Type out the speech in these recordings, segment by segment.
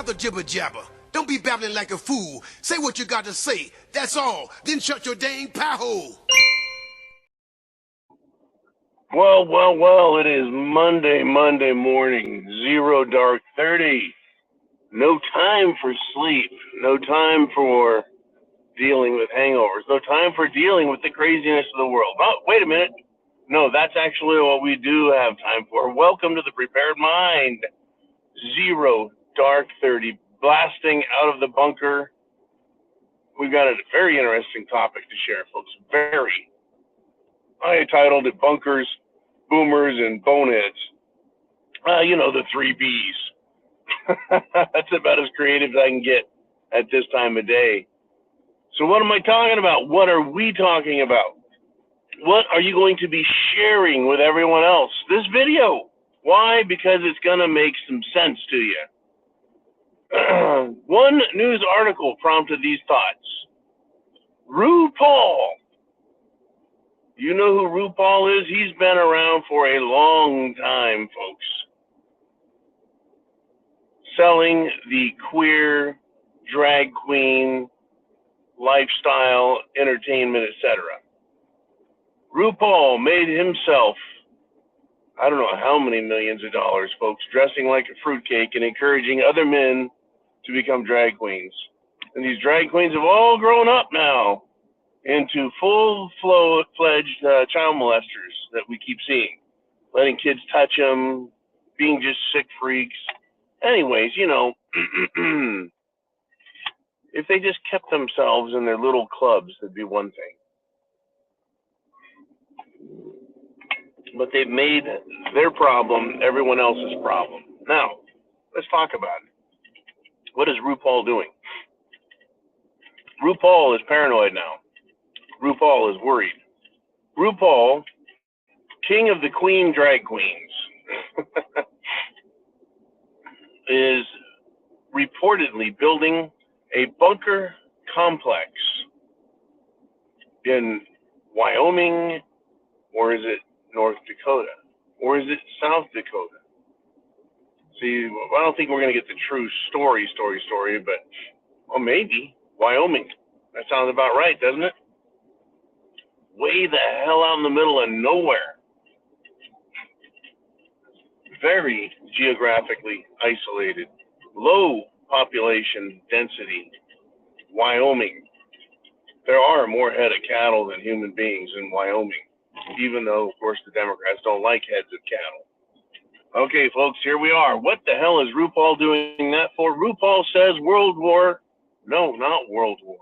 the jibber jabber. Don't be babbling like a fool. Say what you got to say. That's all. Then shut your dang pie hole. Well, it is Monday morning, 0:30. No time for sleep. No time for dealing with hangovers. No time for dealing with the craziness of the world. Oh, wait a minute. No, that's actually what we do have time for. Welcome to the Prepared Mind. 0:30. Blasting out of the bunker. We've got a very interesting topic to share, folks. Very. I titled it Bunkers, Boomers, and Boneheads. The 3 Bs. That's about as creative as I can get at this time of day. So what am I talking about? What are we talking about? What are you going to be sharing with everyone else? This video. Why? Because it's going to make some sense to you. One news article prompted these thoughts. RuPaul. You know who RuPaul is? He's been around for a long time, folks. Selling the queer, drag queen, lifestyle, entertainment, etc. RuPaul made himself, I don't know how many millions of dollars, folks, dressing like a fruitcake and encouraging other men to become drag queens. And these drag queens have all grown up now into full-fledged child molesters that we keep seeing. Letting kids touch them, being just sick freaks. Anyways, if they just kept themselves in their little clubs, that'd be one thing. But they've made their problem everyone else's problem. Now, let's talk about it. What is RuPaul doing? RuPaul is paranoid now. RuPaul is worried. RuPaul, king of the queen drag queens, is reportedly building a bunker complex in Wyoming, or is it North Dakota, or is it South Dakota? See, I don't think we're going to get the true story, but maybe Wyoming. That sounds about right, doesn't it? Way the hell out in the middle of nowhere. Very geographically isolated. Low population density. Wyoming. There are more head of cattle than human beings in Wyoming, even though, of course, the Democrats don't like heads of cattle. Okay, folks, here we are. What the hell is RuPaul doing that for? RuPaul says World War. No, not World War.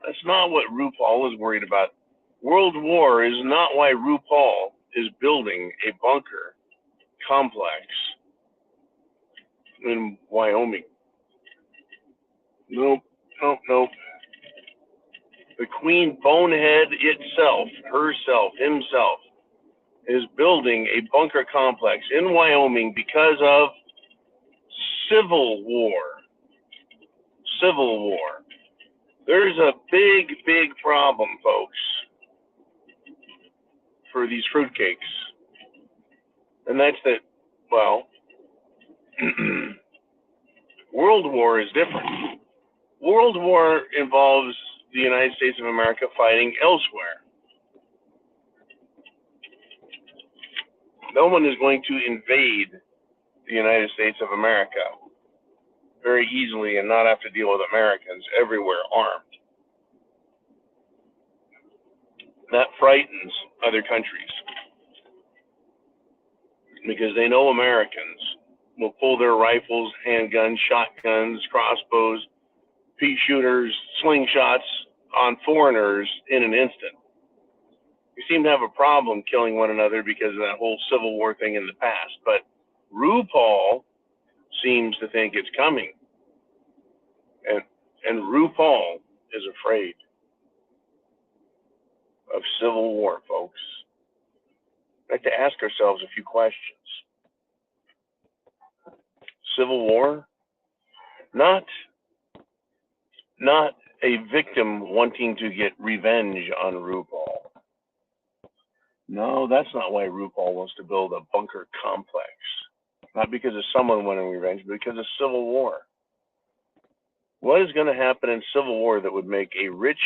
That's not what RuPaul is worried about. World War is not why RuPaul is building a bunker complex in Wyoming. Nope. The Queen Bonehead himself, is building a bunker complex in Wyoming because of civil war. Civil war. There's a big problem, folks, for these fruitcakes. And that's that, World War is different. World War involves the United States of America fighting elsewhere. No one is going to invade the United States of America very easily and not have to deal with Americans everywhere armed. That frightens other countries because they know Americans will pull their rifles, handguns, shotguns, crossbows, pea shooters, slingshots on foreigners in an instant. We seem to have a problem killing one another because of that whole Civil War thing in the past. But RuPaul seems to think it's coming. And RuPaul is afraid of Civil War, folks. We'd like to ask ourselves a few questions. Civil War? Not a victim wanting to get revenge on RuPaul. No, that's not why RuPaul wants to build a bunker complex. Not because of someone wanting revenge, but because of civil war. What is going to happen in civil war that would make a rich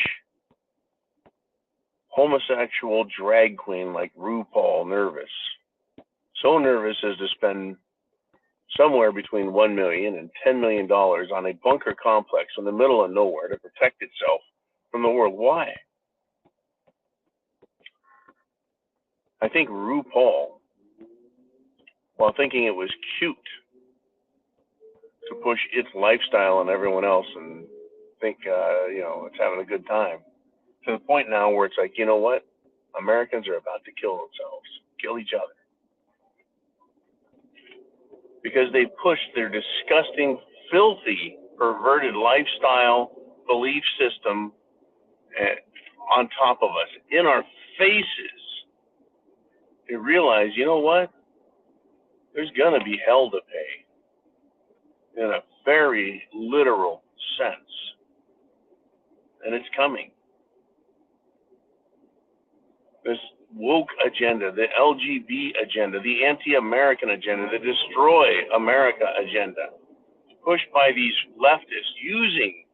homosexual drag queen like RuPaul nervous? So nervous as to spend somewhere between $1 million and $10 million on a bunker complex in the middle of nowhere to protect itself from the world. Why? I think RuPaul, while thinking it was cute to push its lifestyle on everyone else and think, it's having a good time, to the point now where it's like, you know what? Americans are about to kill themselves, kill each other. Because they push their disgusting, filthy, perverted lifestyle, belief system on top of us, in our faces. They realize, you know what? There's going to be hell to pay in a very literal sense. And it's coming. This woke agenda, the LGBT agenda, the anti-American agenda, the destroy America agenda, pushed by these leftists using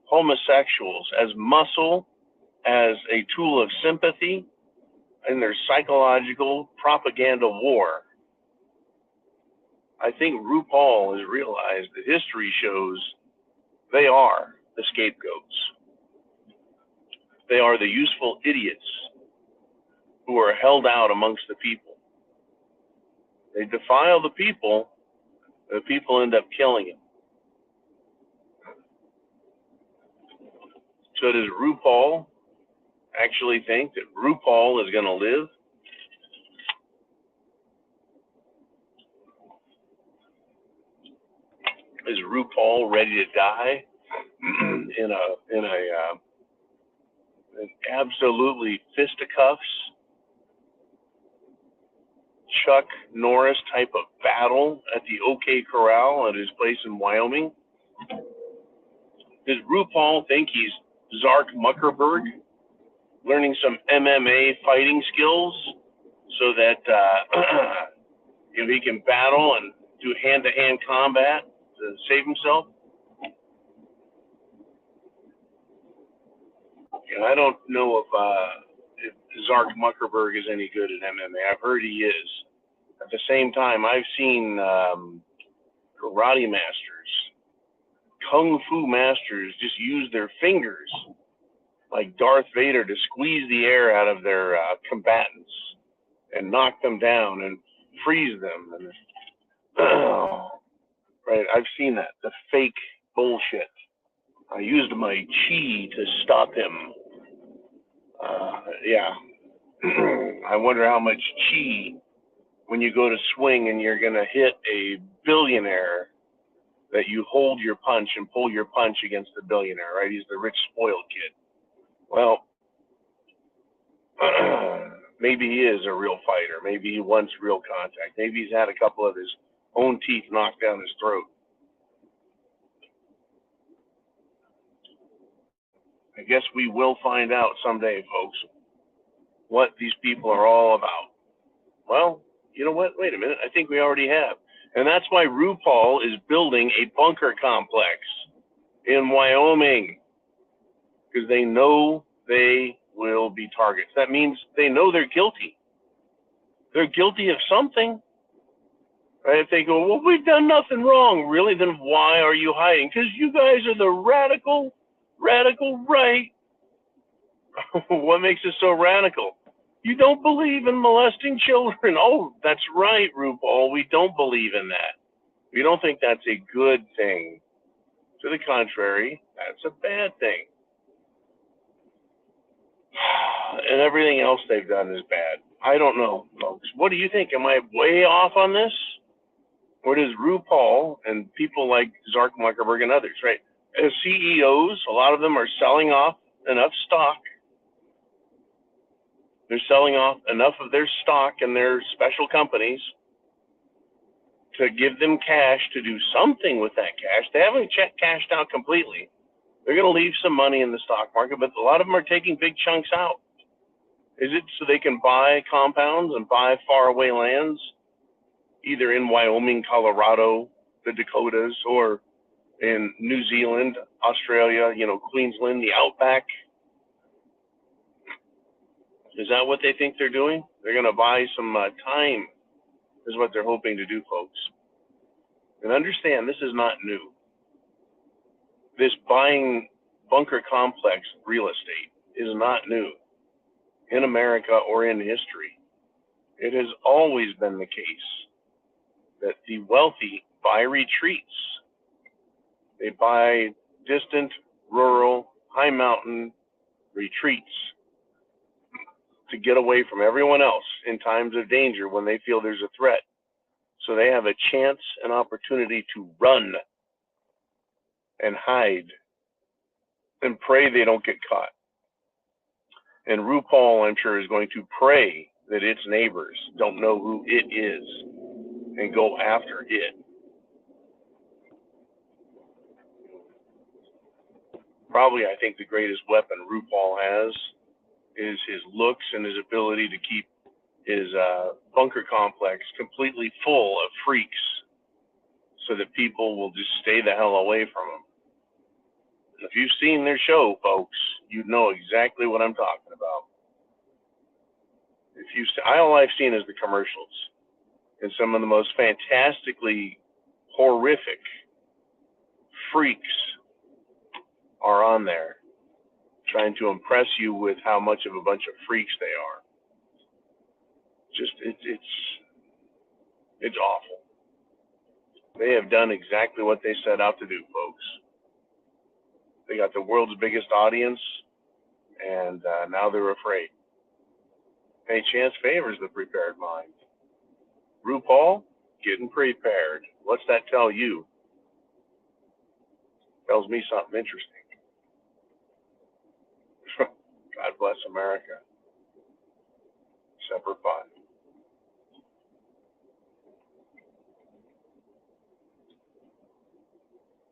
homosexuals as muscle, as a tool of sympathy in their psychological propaganda war. I think RuPaul has realized that history shows they are the scapegoats. They are the useful idiots who are held out amongst the people. They defile the people end up killing them. So does RuPaul actually think that RuPaul is going to live? Is RuPaul ready to die in an absolutely fisticuffs, Chuck Norris type of battle at the OK Corral at his place in Wyoming? Does RuPaul think he's Zark Muckerberg, learning some MMA fighting skills so that he can battle and do hand-to-hand combat to save himself? I don't know if Zark Muckerberg is any good at MMA. I've heard he is. At the same time, I've seen karate masters, kung fu masters just use their fingers like Darth Vader to squeeze the air out of their combatants and knock them down and freeze them. And right, I've seen that, the fake bullshit. I used my chi to stop him. I wonder how much chi, when you go to swing and you're going to hit a billionaire, that you hold your punch and pull your punch against the billionaire, right? He's the rich, spoiled kid. Well, maybe he is a real fighter. Maybe he wants real contact. Maybe he's had a couple of his own teeth knocked down his throat. I guess we will find out someday, folks, what these people are all about. Well, you know what? Wait a minute. I think we already have. And that's why RuPaul is building a bunker complex in Wyoming, because they know they will be targets. That means they know they're guilty. They're guilty of something. Right? If they go, well, we've done nothing wrong. Really? Then why are you hiding? Because you guys are the radical right. What makes it so radical? You don't believe in molesting children. Oh, that's right, RuPaul. We don't believe in that. We don't think that's a good thing. To the contrary, that's a bad thing. And everything else they've done is bad. I don't know, folks. What do you think? Am I way off on this? Or does RuPaul and people like Zark Muckerberg and others, right? As CEOs, a lot of them are selling off enough stock. They're selling off enough of their stock in their special companies to give them cash to do something with that cash. They haven't cashed out completely. They're going to leave some money in the stock market, but a lot of them are taking big chunks out. Is it so they can buy compounds and buy faraway lands either in Wyoming, Colorado, the Dakotas, or in New Zealand, Australia, Queensland, the outback. Is that what they think they're doing? They're going to buy some time, is what they're hoping to do, folks. And understand, this is not new. This buying bunker complex real estate is not new in America or in history. It has always been the case that the wealthy buy retreats. They buy distant, rural, high mountain retreats to get away from everyone else in times of danger when they feel there's a threat. So they have a chance, an opportunity to run and hide and pray they don't get caught. And RuPaul, I'm sure, is going to pray that its neighbors don't know who it is and go after it. Probably, I think, the greatest weapon RuPaul has is his looks and his ability to keep his bunker complex completely full of freaks so that people will just stay the hell away from him. If you've seen their show, folks, you know exactly what I'm talking about. All I've seen is the commercials, and some of the most fantastically horrific freaks are on there, trying to impress you with how much of a bunch of freaks they are. It's awful. They have done exactly what they set out to do, folks. They got the world's biggest audience, and now they're afraid. Hey, chance favors the prepared mind. RuPaul, getting prepared. What's that tell you? Tells me something interesting. God bless America. Semper Fi.